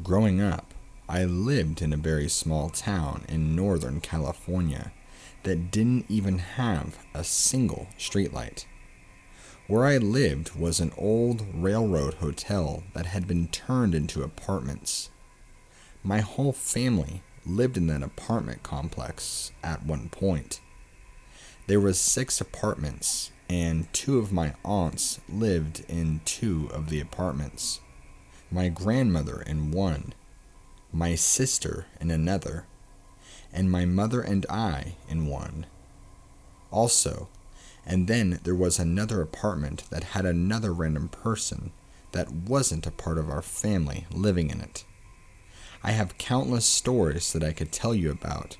Growing up, I lived in a very small town in Northern California that didn't even have a single streetlight. Where I lived was an old railroad hotel that had been turned into apartments. My whole family lived in that apartment complex at one point. There was 6 apartments, and 2 of my aunts lived in 2 of the apartments. My grandmother in one, my sister in another, and my mother and I in one. Also, and then there was another apartment that had another random person that wasn't a part of our family living in it. I have countless stories that I could tell you about,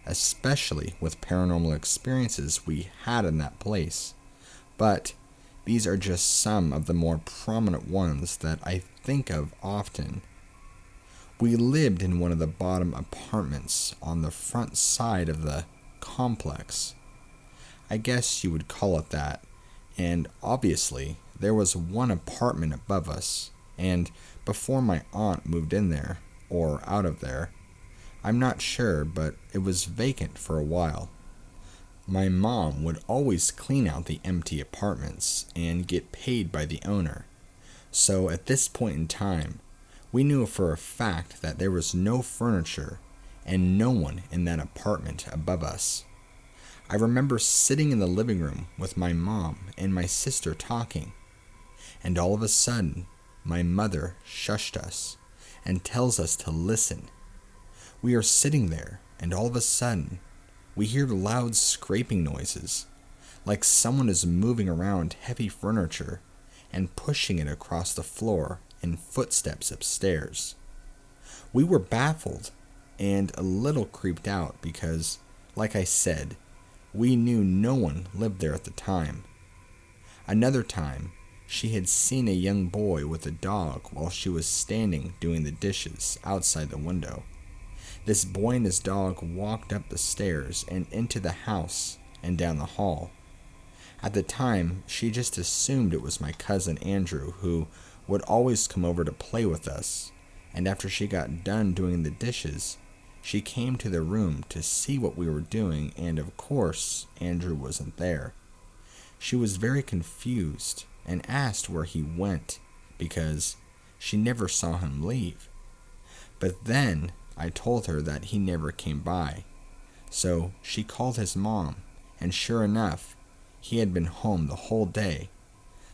especially with paranormal experiences we had in that place, but these are just some of the more prominent ones that I think of often. We lived in one of the bottom apartments on the front side of the complex. I guess you would call it that, and obviously there was one apartment above us, and before my aunt moved in there, or out of there, I'm not sure, but it was vacant for a while. My mom would always clean out the empty apartments and get paid by the owner, so at this point in time, we knew for a fact that there was no furniture and no one in that apartment above us. I remember sitting in the living room with my mom and my sister talking, and all of a sudden, my mother shushed us and tells us to listen. We are sitting there, and all of a sudden, we hear loud scraping noises, like someone is moving around heavy furniture and pushing it across the floor in footsteps upstairs. We were baffled and a little creeped out because, like I said, we knew no one lived there at the time. Another time, she had seen a young boy with a dog while she was standing doing the dishes outside the window. This boy and his dog walked up the stairs and into the house and down the hall. At the time, she just assumed it was my cousin Andrew, who would always come over to play with us, and after she got done doing the dishes, she came to the room to see what we were doing, and of course, Andrew wasn't there. She was very confused and asked where he went, because she never saw him leave. But then I told her that he never came by, so she called his mom, and sure enough, he had been home the whole day.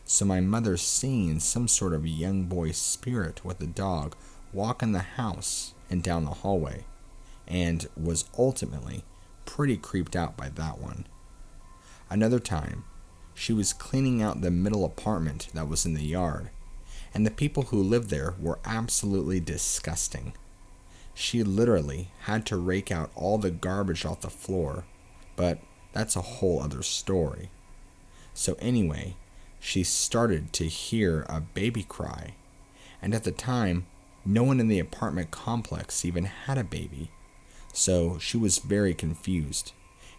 So my mother seen some sort of young boy spirit with a dog walk in the house and down the hallway, and was ultimately pretty creeped out by that one. Another time, she was cleaning out the middle apartment that was in the yard, and the people who lived there were absolutely disgusting. She literally had to rake out all the garbage off the floor, but that's a whole other story. So anyway, she started to hear a baby cry, and at the time, no one in the apartment complex even had a baby, so she was very confused,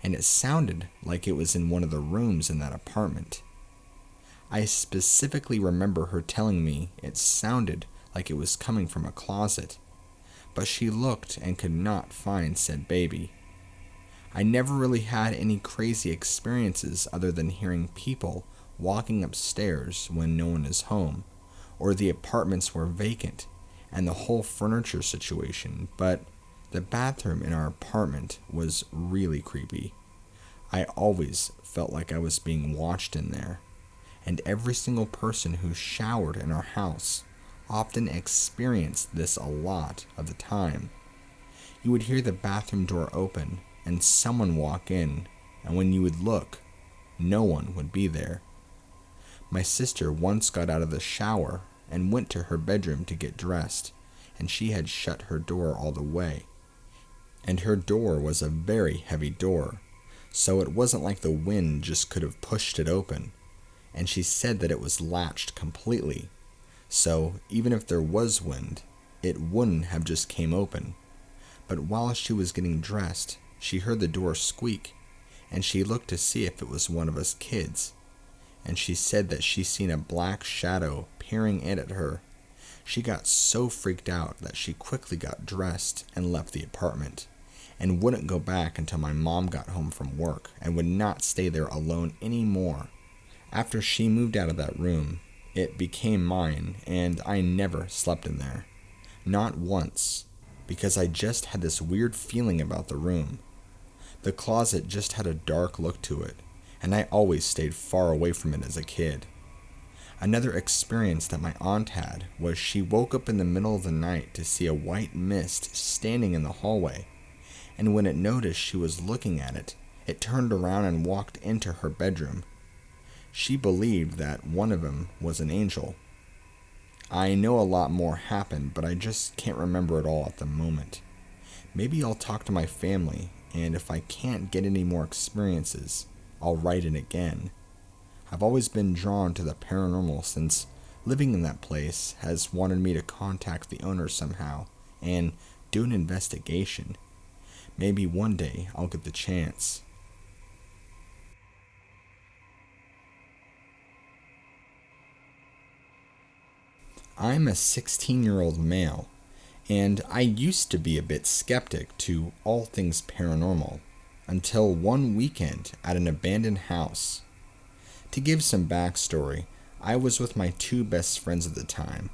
and it sounded like it was in one of the rooms in that apartment. I specifically remember her telling me it sounded like it was coming from a closet, but she looked and could not find said baby. I never really had any crazy experiences other than hearing people walking upstairs when no one is home, or the apartments were vacant, and the whole furniture situation, but the bathroom in our apartment was really creepy. I always felt like I was being watched in there, and every single person who showered in our house often experienced this a lot of the time. You would hear the bathroom door open and someone walk in, and when you would look, no one would be there. My sister once got out of the shower and went to her bedroom to get dressed, and she had shut her door all the way. And her door was a very heavy door, so it wasn't like the wind just could have pushed it open, and she said that it was latched completely, so even if there was wind, it wouldn't have just came open. But while she was getting dressed, she heard the door squeak, and she looked to see if it was one of us kids, and she said that she seen a black shadow peering in at her. She got so freaked out that she quickly got dressed and left the apartment, and wouldn't go back until my mom got home from work, and would not stay there alone anymore. After she moved out of that room, it became mine, and I never slept in there. Not once, because I just had this weird feeling about the room. The closet just had a dark look to it, and I always stayed far away from it as a kid. Another experience that my aunt had was she woke up in the middle of the night to see a white mist standing in the hallway, and when it noticed she was looking at it, it turned around and walked into her bedroom. She believed that one of them was an angel. I know a lot more happened, but I just can't remember it all at the moment. Maybe I'll talk to my family, and if I can't get any more experiences, I'll write it again. I've always been drawn to the paranormal since living in that place has wanted me to contact the owner somehow and do an investigation. Maybe one day I'll get the chance. I'm a 16-year-old male, and I used to be a bit skeptic to all things paranormal, until one weekend at an abandoned house. To give some backstory, I was with my two best friends at the time,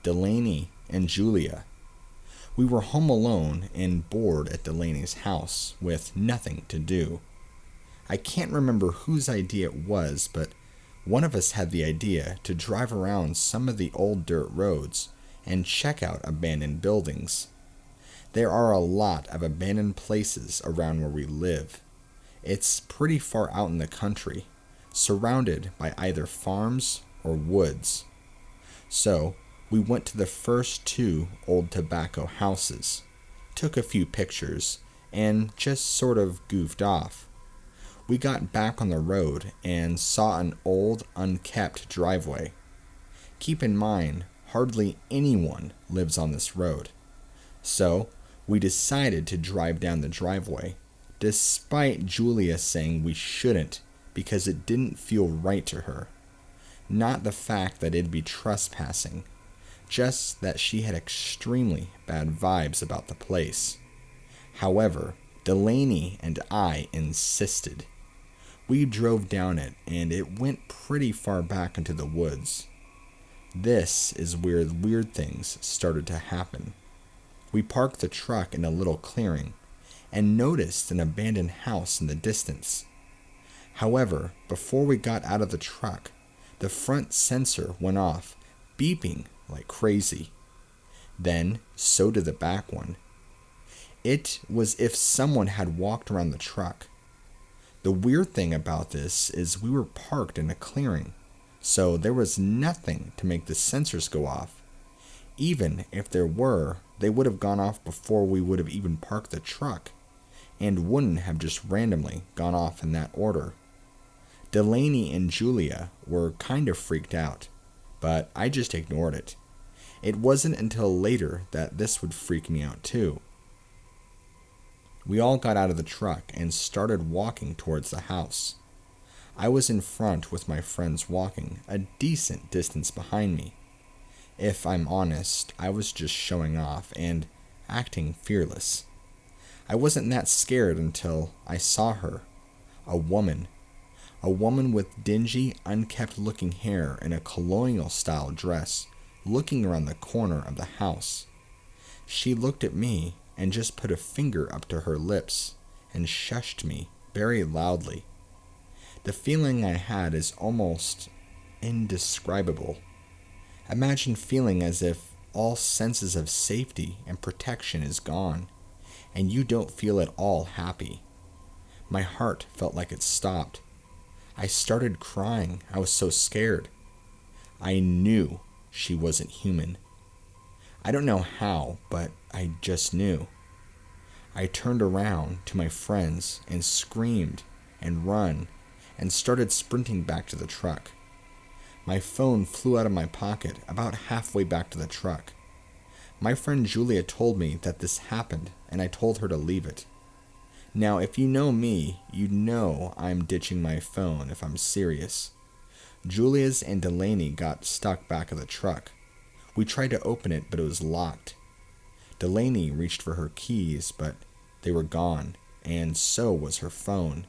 Delaney and Julia. We were home alone and bored at Delaney's house with nothing to do. I can't remember whose idea it was, but one of us had the idea to drive around some of the old dirt roads and check out abandoned buildings. There are a lot of abandoned places around where we live. It's pretty far out in the country, surrounded by either farms or woods. So, we went to the first two old tobacco houses, took a few pictures, and just sort of goofed off. We got back on the road and saw an old, unkept driveway. Keep in mind, hardly anyone lives on this road. So, we decided to drive down the driveway, despite Julia saying we shouldn't because it didn't feel right to her. Not the fact that it'd be trespassing, just that she had extremely bad vibes about the place. However, Delaney and I insisted. We drove down it, and it went pretty far back into the woods. This is where weird things started to happen. We parked the truck in a little clearing, and noticed an abandoned house in the distance. However, before we got out of the truck, the front sensor went off, beeping like crazy. Then, so did the back one. It was if someone had walked around the truck. The weird thing about this is we were parked in a clearing, so there was nothing to make the sensors go off. Even if there were, they would have gone off before we would have even parked the truck, and wouldn't have just randomly gone off in that order. Delaney and Julia were kind of freaked out, but I just ignored it. It wasn't until later that this would freak me out too. We all got out of the truck and started walking towards the house. I was in front with my friends walking a decent distance behind me. If I'm honest, I was just showing off and acting fearless. I wasn't that scared until I saw her, a woman with dingy, unkempt-looking hair in a colonial-style dress, looking around the corner of the house. She looked at me and just put a finger up to her lips and shushed me very loudly. The feeling I had is almost indescribable. Imagine feeling as if all senses of safety and protection is gone, and you don't feel at all happy. My heart felt like it stopped. I started crying. I was so scared. I knew she wasn't human. I don't know how, but I just knew. I turned around to my friends and screamed and run and started sprinting back to the truck. My phone flew out of my pocket about halfway back to the truck. My friend Julia told me that this happened, and I told her to leave it. Now, if you know me, you know I'm ditching my phone if I'm serious. Julia's and Delaney got stuck back of the truck. We tried to open it, but it was locked. Delaney reached for her keys, but they were gone, and so was her phone.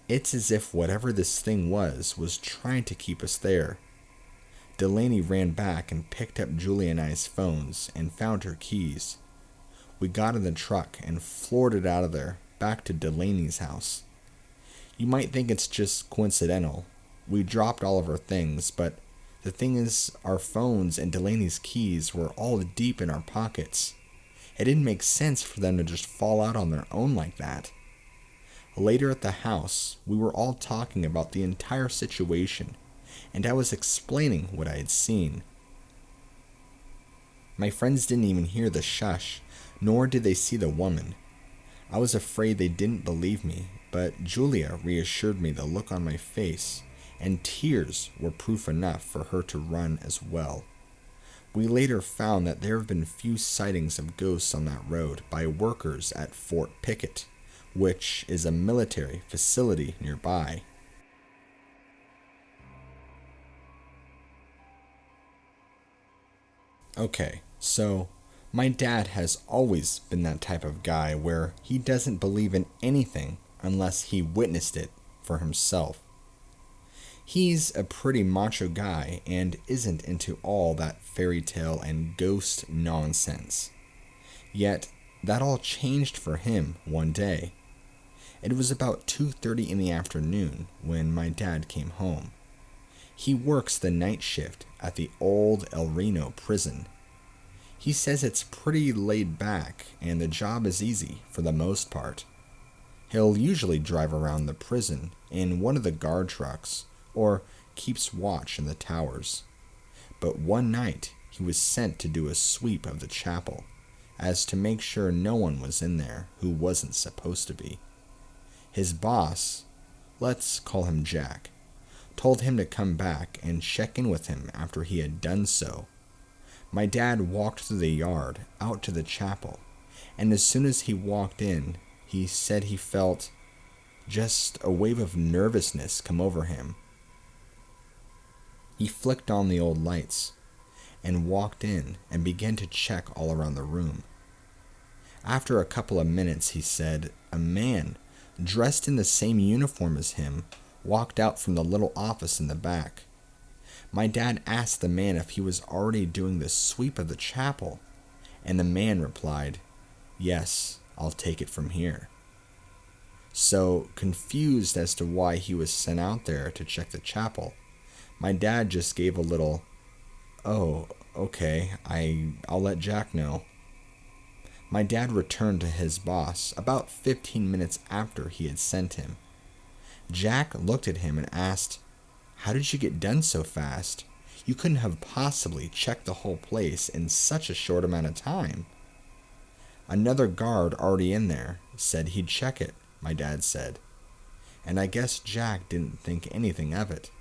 It's as if whatever this thing was trying to keep us there. Delaney ran back and picked up Julia and I's phones and found her keys. We got in the truck and floored it out of there, back to Delaney's house. You might think it's just coincidental. We dropped all of our things, but the thing is, our phones and Delaney's keys were all deep in our pockets. It didn't make sense for them to just fall out on their own like that. Later at the house, we were all talking about the entire situation, and I was explaining what I had seen. My friends didn't even hear the shush, nor did they see the woman. I was afraid they didn't believe me, but Julia reassured me the look on my face, and tears were proof enough for her to run as well. We later found that there have been few sightings of ghosts on that road by workers at Fort Pickett, which is a military facility nearby. Okay, so my dad has always been that type of guy where he doesn't believe in anything unless he witnessed it for himself. He's a pretty macho guy and isn't into all that fairy tale and ghost nonsense. Yet, that all changed for him one day. It was about 2:30 in the afternoon when my dad came home. He works the night shift at the old El Reno prison. He says it's pretty laid back and the job is easy for the most part. He'll usually drive around the prison in one of the guard trucks or keeps watch in the towers. But one night he was sent to do a sweep of the chapel, as to make sure no one was in there who wasn't supposed to be. His boss, let's call him Jack, told him to come back and check in with him after he had done so. My dad walked through the yard out to the chapel, and as soon as he walked in, he said he felt just a wave of nervousness come over him. He flicked on the old lights and walked in and began to check all around the room. After a couple of minutes, he said a man dressed in the same uniform as him walked out from the little office in the back. My dad asked the man if he was already doing the sweep of the chapel, and the man replied, "Yes, I'll take it from here." So, confused as to why he was sent out there to check the chapel, my dad just gave a little, "Oh, okay, I'll let Jack know." My dad returned to his boss about 15 minutes after he had sent him. Jack looked at him and asked, "How did you get done so fast? You couldn't have possibly checked the whole place in such a short amount of time." "Another guard already in there said he'd check it," my dad said. And I guess Jack didn't think anything of it.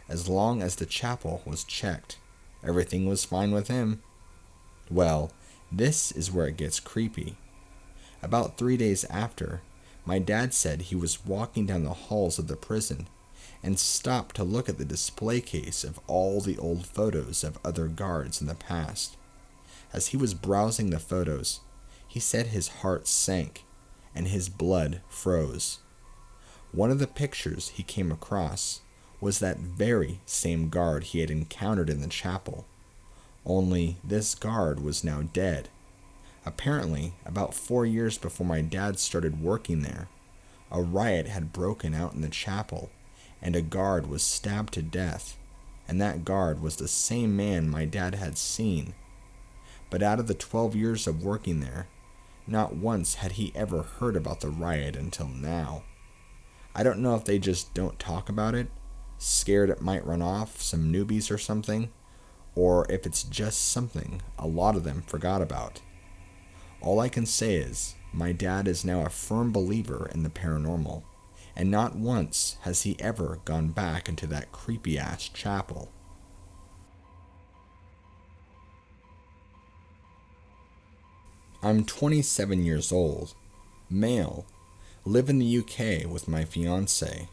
As long as the chapel was checked, everything was fine with him. Well, this is where it gets creepy. About 3 days after, my dad said he was walking down the halls of the prison and stopped to look at the display case of all the old photos of other guards in the past. As he was browsing the photos, he said his heart sank and his blood froze. One of the pictures he came across was that very same guard he had encountered in the chapel. Only this guard was now dead. Apparently, about 4 years before my dad started working there, a riot had broken out in the chapel, and a guard was stabbed to death, and that guard was the same man my dad had seen. But out of the 12 years of working there, not once had he ever heard about the riot until now. I don't know if they just don't talk about it, scared it might run off some newbies or something, or if it's just something a lot of them forgot about. All I can say is, my dad is now a firm believer in the paranormal, and not once has he ever gone back into that creepy-ass chapel. I'm 27 years old, male, live in the UK with my fiancé,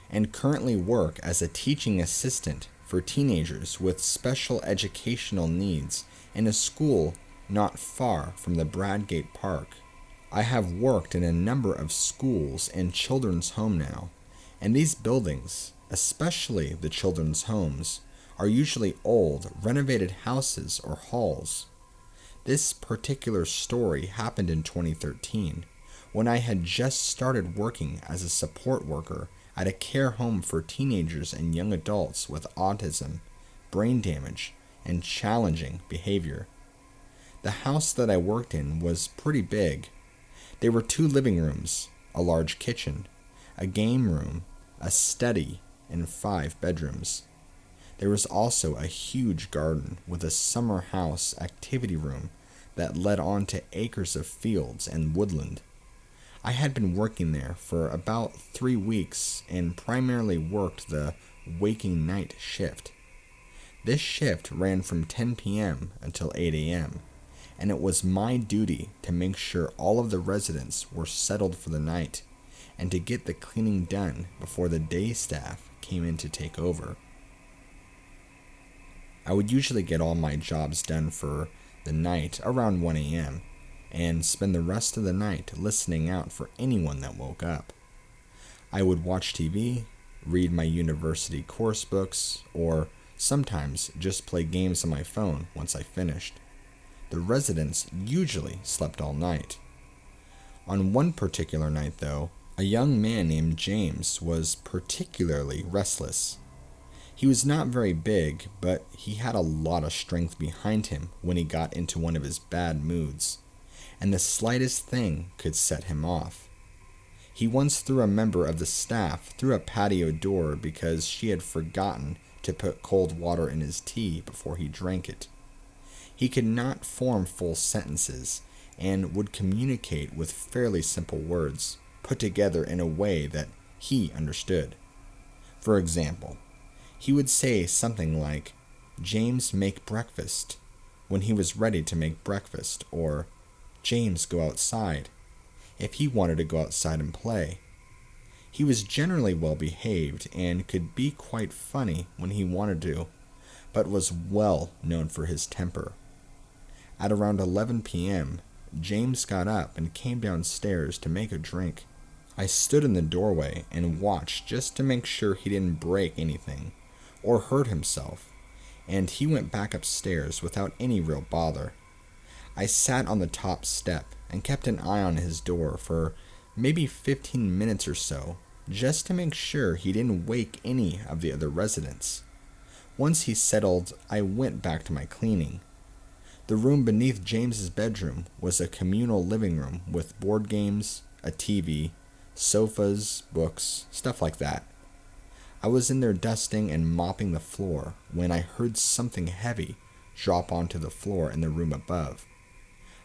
and currently work as a teaching assistant for teenagers with special educational needs in a school not far from the Bradgate Park. I have worked in a number of schools and children's home now, and these buildings, especially the children's homes, are usually old, renovated houses or halls. This particular story happened in 2013, when I had just started working as a support worker at a care home for teenagers and young adults with autism, brain damage, and challenging behavior. The house that I worked in was pretty big. There were 2 living rooms, a large kitchen, a game room, a study, and 5 bedrooms. There was also a huge garden with a summer house activity room that led on to acres of fields and woodland. I had been working there for about 3 weeks and primarily worked the waking night shift. This shift ran from 10 p.m. until 8 a.m., and it was my duty to make sure all of the residents were settled for the night and to get the cleaning done before the day staff came in to take over. I would usually get all my jobs done for the night around 1 a.m. and spend the rest of the night listening out for anyone that woke up. I would watch TV, read my university course books, or sometimes just play games on my phone once I finished. The residents usually slept all night. On one particular night, though, a young man named James was particularly restless. He was not very big, but he had a lot of strength behind him when he got into one of his bad moods, and the slightest thing could set him off. He once threw a member of the staff through a patio door because she had forgotten to put cold water in his tea before he drank it. He could not form full sentences and would communicate with fairly simple words, put together in a way that he understood. For example, he would say something like, "James, make breakfast," when he was ready to make breakfast, or "James, go outside," if he wanted to go outside and play. He was generally well behaved and could be quite funny when he wanted to, but was well known for his temper. At around 11 p.m., James got up and came downstairs to make a drink. I stood in the doorway and watched just to make sure he didn't break anything or hurt himself, and he went back upstairs without any real bother. I sat on the top step and kept an eye on his door for maybe 15 minutes or so, just to make sure he didn't wake any of the other residents. Once he settled, I went back to my cleaning. The room beneath James's bedroom was a communal living room with board games, a TV, sofas, books, stuff like that. I was in there dusting and mopping the floor when I heard something heavy drop onto the floor in the room above.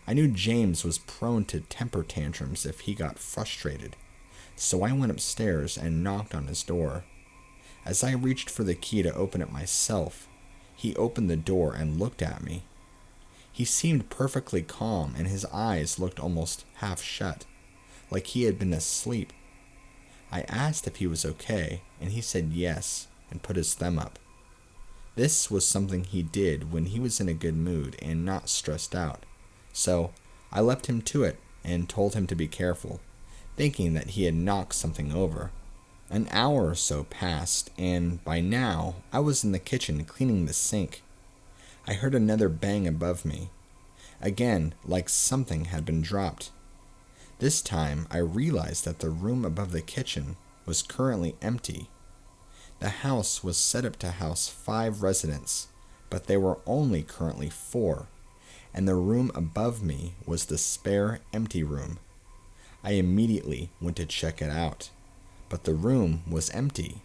I knew James was prone to temper tantrums if he got frustrated, so I went upstairs and knocked on his door. As I reached for the key to open it myself, he opened the door and looked at me. He seemed perfectly calm, and his eyes looked almost half shut, like he had been asleep. I asked if he was okay, and he said yes, and put his thumb up. This was something he did when he was in a good mood and not stressed out, so I left him to it and told him to be careful, thinking that he had knocked something over. An hour or so passed, and by now I was in the kitchen cleaning the sink. I heard another bang above me, again like something had been dropped. This time I realized that the room above the kitchen was currently empty. The house was set up to house 5 residents, but there were only currently 4, and the room above me was the spare empty room. I immediately went to check it out, but the room was empty.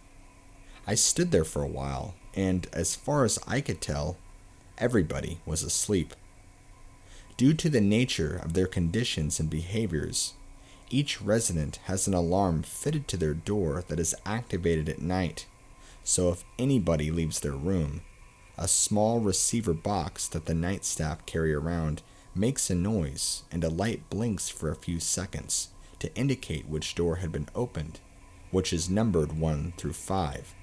I stood there for a while, and as far as I could tell, everybody was asleep. Due to the nature of their conditions and behaviors, each resident has an alarm fitted to their door that is activated at night, so if anybody leaves their room, a small receiver box that the night staff carry around makes a noise and a light blinks for a few seconds to indicate which door had been opened, which is numbered 1 through 5.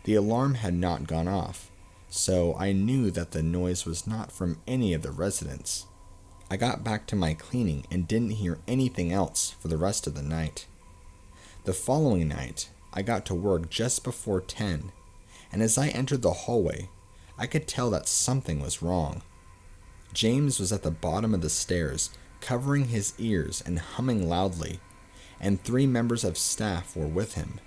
The alarm had not gone off, so I knew that the noise was not from any of the residents. I got back to my cleaning and didn't hear anything else for the rest of the night. The following night, I got to work just before 10, and as I entered the hallway, I could tell that something was wrong. James was at the bottom of the stairs, covering his ears and humming loudly, and 3 members of staff were with him.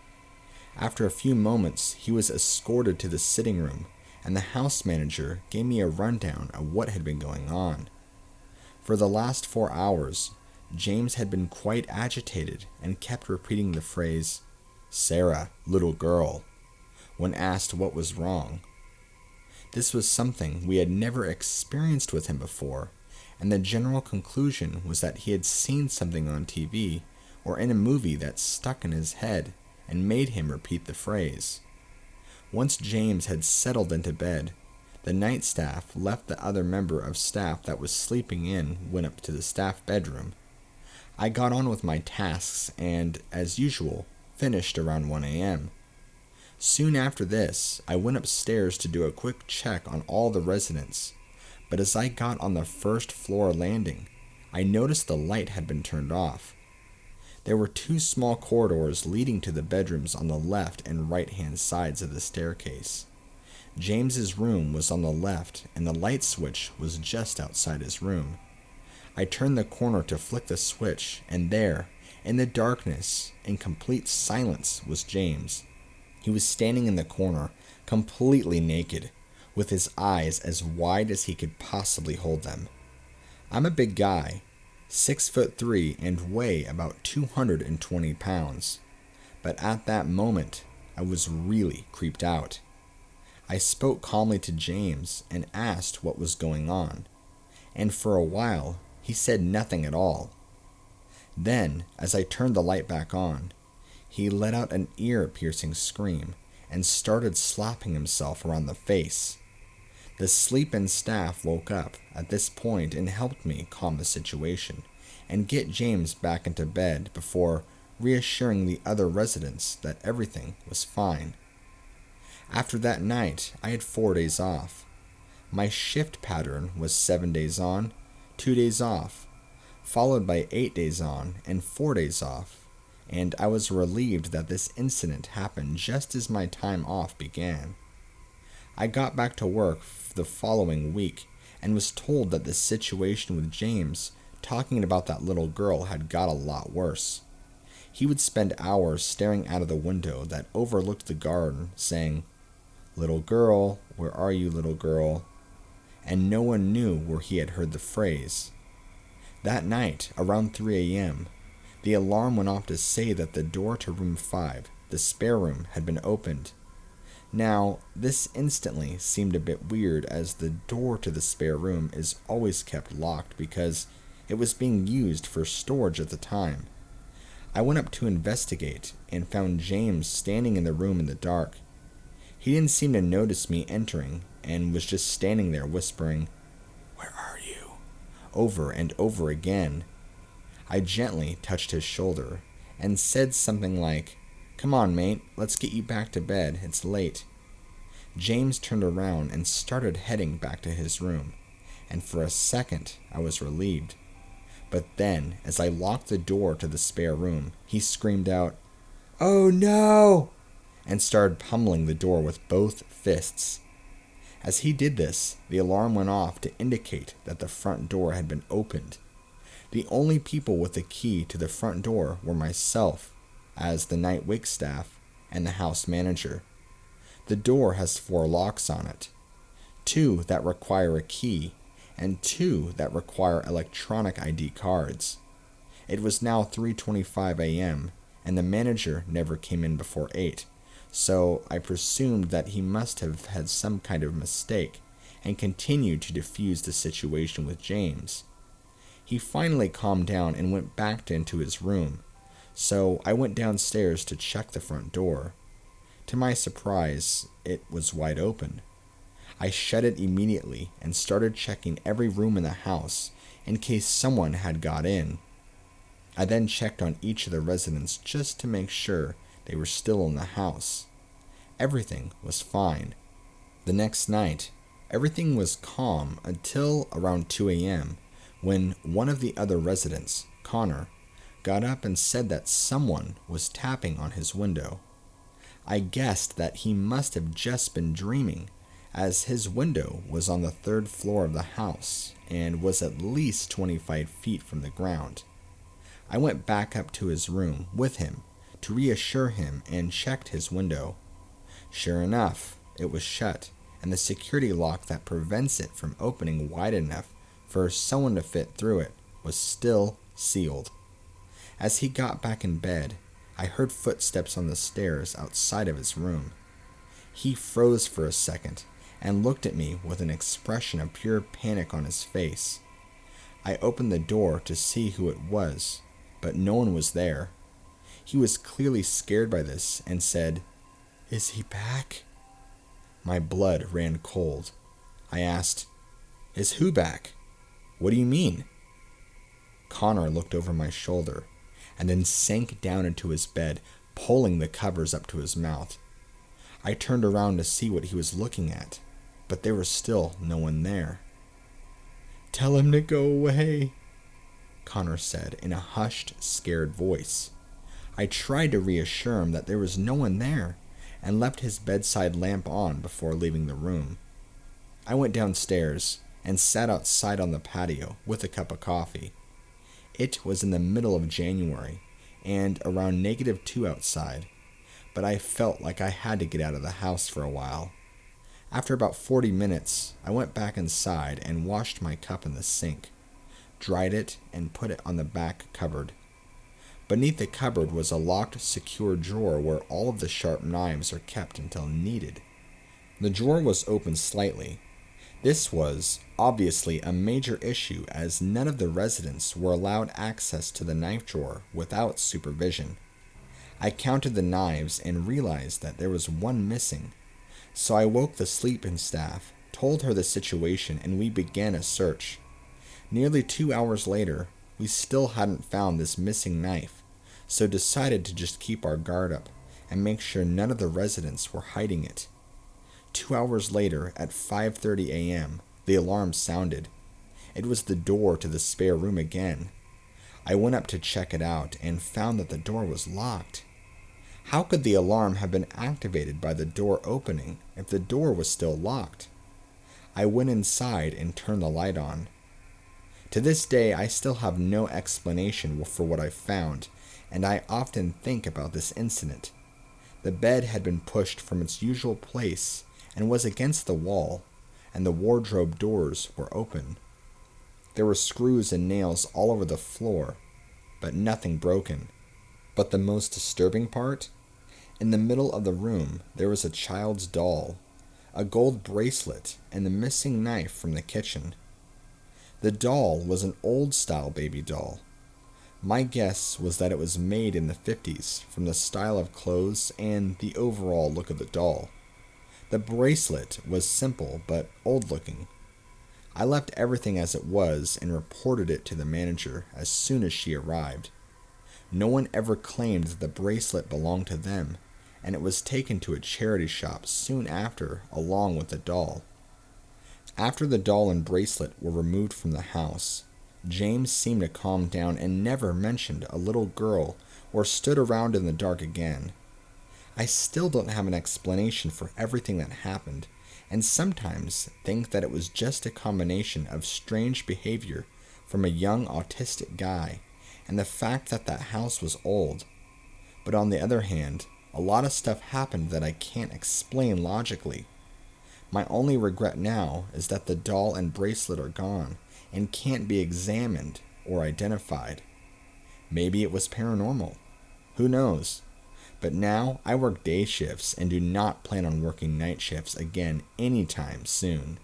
After a few moments, he was escorted to the sitting room, and the house manager gave me a rundown of what had been going on. For the last 4 hours, James had been quite agitated and kept repeating the phrase, "Sarah, little girl," when asked what was wrong. This was something we had never experienced with him before, and the general conclusion was that he had seen something on TV or in a movie that stuck in his head and made him repeat the phrase. Once James had settled into bed, the night staff left the other member of staff that was sleeping in went up to the staff bedroom. I got on with my tasks and, as usual, finished around 1 a.m. Soon after this, I went upstairs to do a quick check on all the residents, but as I got on the first floor landing, I noticed the light had been turned off. There were 2 small corridors leading to the bedrooms on the left and right-hand sides of the staircase. James's room was on the left, and the light switch was just outside his room. I turned the corner to flick the switch, and there, in the darkness, in complete silence, was James. He was standing in the corner, completely naked, with his eyes as wide as he could possibly hold them. I'm a big guy, 6'3" and weigh about 220 pounds, but at that moment, I was really creeped out. I spoke calmly to James and asked what was going on, and for a while, he said nothing at all. Then, as I turned the light back on, he let out an ear-piercing scream and started slapping himself around the face. The sleep-in staff woke up at this point and helped me calm the situation and get James back into bed before reassuring the other residents that everything was fine. After that night, I had 4 days off. My shift pattern was 7 days on, 2 days off, followed by 8 days on and 4 days off, and I was relieved that this incident happened just as my time off began. I got back to work the following week and was told that the situation with James talking about that little girl had got a lot worse. He would spend hours staring out of the window that overlooked the garden, saying, "Little girl, where are you, little girl?" And no one knew where he had heard the phrase. That night, around 3 a.m., the alarm went off to say that the door to room 5, the spare room, had been opened. Now, this instantly seemed a bit weird as the door to the spare room is always kept locked because it was being used for storage at the time. I went up to investigate and found James standing in the room in the dark. He didn't seem to notice me entering and was just standing there whispering, "Where are you?" over and over again. I gently touched his shoulder and said something like, "Come on, mate, let's get you back to bed, it's late." James turned around and started heading back to his room, and for a second I was relieved. But then, as I locked the door to the spare room, he screamed out, "Oh no!" and started pummeling the door with both fists. As he did this, the alarm went off to indicate that the front door had been opened. The only people with the key to the front door were myself, as the night wake staff, and the house manager. The door has 4 locks on it, 2 that require a key, and 2 that require electronic ID cards. It was now 3:25 a.m., and the manager never came in before 8, so I presumed that he must have had some kind of mistake, and continued to defuse the situation with James. He finally calmed down and went back into his room, so I went downstairs to check the front door. To my surprise, it was wide open. I shut it immediately and started checking every room in the house in case someone had got in. I then checked on each of the residents just to make sure they were still in the house. everything was fine. The next night, everything was calm until around 2 a.m. when one of the other residents, Connor, got up and said that someone was tapping on his window. I guessed that he must have just been dreaming, as his window was on the 3rd floor of the house and was at least 25 feet from the ground. I went back up to his room with him to reassure him and checked his window. Sure enough, it was shut, and the security lock that prevents it from opening wide enough for someone to fit through it was still sealed. As he got back in bed, I heard footsteps on the stairs outside of his room. He froze for a second and looked at me with an expression of pure panic on his face. I opened the door to see who it was, but no one was there. He was clearly scared by this and said, "Is he back?" My blood ran cold. I asked, "Is who back? What do you mean?" Connor looked over my shoulder and then sank down into his bed, pulling the covers up to his mouth. I turned around to see what he was looking at, but there was still no one there. "Tell him to go away," Connor said in a hushed, scared voice. I tried to reassure him that there was no one there and left his bedside lamp on before leaving the room. I went downstairs and sat outside on the patio with a cup of coffee. It was in the middle of January and around -2 outside, but I felt like I had to get out of the house for a while. After about 40 minutes, I went back inside and washed my cup in the sink, dried it, and put it on the back cupboard. Beneath the cupboard was a locked, secure drawer where all of the sharp knives are kept until needed. The drawer was open slightly. This was obviously a major issue as none of the residents were allowed access to the knife drawer without supervision. I counted the knives and realized that there was one missing, so I woke the sleep-in staff, told her the situation, and we began a search. Nearly 2 hours later, we still hadn't found this missing knife, so decided to just keep our guard up and make sure none of the residents were hiding it. 2 hours later, at 5:30 a.m., the alarm sounded. It was the door to the spare room again. I went up to check it out and found that the door was locked. How could the alarm have been activated by the door opening if the door was still locked? I went inside and turned the light on. To this day, I still have no explanation for what I found, and I often think about this incident. The bed had been pushed from its usual place and was against the wall, and the wardrobe doors were open. There were screws and nails all over the floor, but nothing broken. But the most disturbing part? In the middle of the room, there was a child's doll, a gold bracelet, and the missing knife from the kitchen. The doll was an old-style baby doll. My guess was that it was made in the 50s from the style of clothes and the overall look of the doll. The bracelet was simple but old-looking. I left everything as it was and reported it to the manager as soon as she arrived. No one ever claimed that the bracelet belonged to them, and it was taken to a charity shop soon after along with the doll. After the doll and bracelet were removed from the house, James seemed to calm down and never mentioned a little girl or stood around in the dark again. I still don't have an explanation for everything that happened, and sometimes think that it was just a combination of strange behavior from a young autistic guy and the fact that that house was old. But on the other hand, a lot of stuff happened that I can't explain logically. My only regret now is that the doll and bracelet are gone and can't be examined or identified. Maybe it was paranormal. Who knows? But now I work day shifts and do not plan on working night shifts again anytime soon.